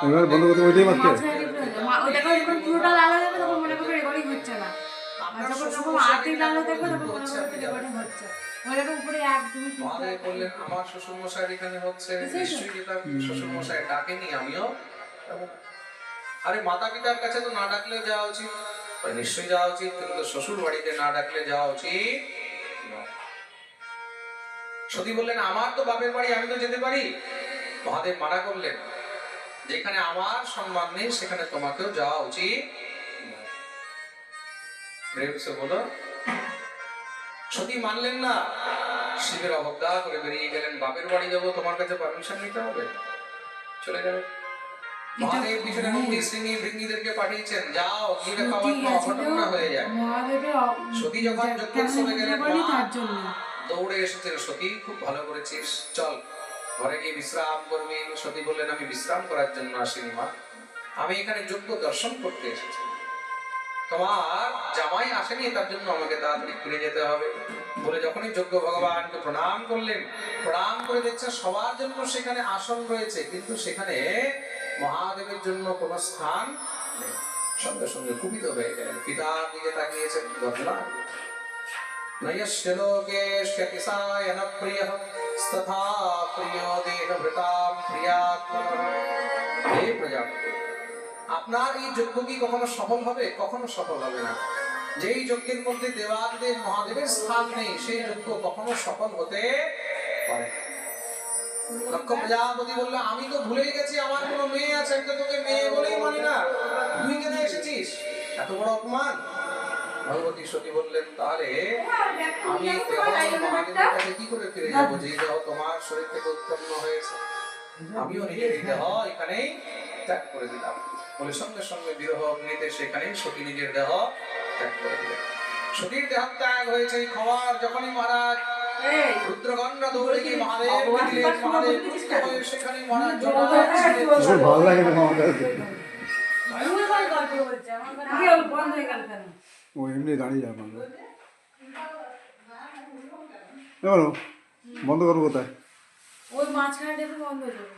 এবার বন্ধ করতে ওইটাই মারছে। ওইটাকে যখন পুরোটা লাল হয়ে যাবে তখন মনে করবে রেকর্ডিং হচ্ছে না, আর যখন যখন আর্ধেক লাল হয়ে থাকবে তখন মনে করবে রেকর্ডিং হচ্ছে। ওইটাকে উপরে 1 2 3 মহাদেব বললেন আমার শ্বশুর মশাই এখানে হচ্ছে, নিশ্চয়ই যেটা শ্বশুর মশাই ডাকেনি আমিও। আরে মাতা পিতার কাছে তো না ডাকলেও যাওয়া উচিত, নিশ্চয়ই যাওয়া উচিত, কিন্তু শ্বশুর বাড়িতে না ডাকলে যাওয়া উচিত। সতী বললেন আমার তো বাপের বাড়ি, আমি তো যেতে পারি। মহাদেব মানা করলেন যেখানে আমার সম্মান নেই সেখানে তোমাকেও যাওয়া উচিত। প্রেম সে বলো। সতী মানলেন না, শিবের অবজ্ঞা করে বেরিয়ে গেলেন। বাপের বাড়ি যাবো, তোমার কাছে পারমিশন নিতে হবে, চলে গেলেন। মহাদেব পিছনে নন্দী সিংহী ভৃঙ্গীদেরকে পাঠিয়েছেন, যাও গিয়ে খাবার অঘটন না হয়ে যায়। সতী যখন যজ্ঞোৎসবে গেলেন, দৌড়ে এসেছেন, সতী খুব ভালো করেছিস, চল ঘরে গিয়ে বিশ্রাম করবি। সতী বললেন আমি বিশ্রাম করার জন্য আসিনি মা, আমি এখানে যজ্ঞ দর্শন করতে এসেছি। তোমার জামাই আসেনি, তার জন্য আমাকে তাড়াতাড়ি ফিরে যেতে হবে। বলে যখনই যজ্ঞ ভগবানকে প্রণাম করলেন, প্রণাম করে দেখছেন সবার জন্য সেখানে আসন রয়েছে, কিন্তু সেখানে মহাদেবের জন্য কোনো স্থান নেই। সঙ্গে সঙ্গে কুপিত হয়ে গেলেন, পিতার দিকে তাকিয়েছেন, বদলা নয়স্য লোকেস্য কিসায়ন প্রিয়ঃ তথা প্রিয় দেহভৃতাম প্রিয়াত্মনঃ। হে প্রজাপতি, আপনার এই যজ্ঞ কি কখনো সফল হবে? কখনো সফল হবে না। যেই যজ্ঞের মধ্যে দেবাদিদেব মহাদেবের স্থান নেই, সেই যজ্ঞ কখনো সফল হতে পারে না। লক্ষ্য প্রজাপতি বলল আমি তো ভুলেই গেছি আমার কোনো মেয়ে আছে, আমি তো তোকে মেয়ে বলেই মানি না, তুই কেন এসেছিস? এত বড় অপমান। ভগবতী সতী বললেন তাহলে আমি মহাদেবের কাছে কি করে ফিরে যাবো, যে দেহ তোমার শরীর থেকে উৎপন্ন হয়েছে? আমিও নিজের দেহ এখানেই ত্যাগ করে দিলাম। বলে সঙ্গে সঙ্গে বিরহ অগ্নিতে সেখানে সতী নিজের দেহ ত্যাগ করে দিলেন। সতীর দেহ ত্যাগ হয়েছে এই খবর যখনই মহারাজ রুদ্রগণরা দৌড়ে গিয়ে মহাদেব সেখানে মহারাজ ভালো লাগে না আমাদের, ও এমনি দাঁড়িয়ে যায় মানুষ। বন্ধ করবো কোথায়? ওই মাঝখানে বন্ধ করবো।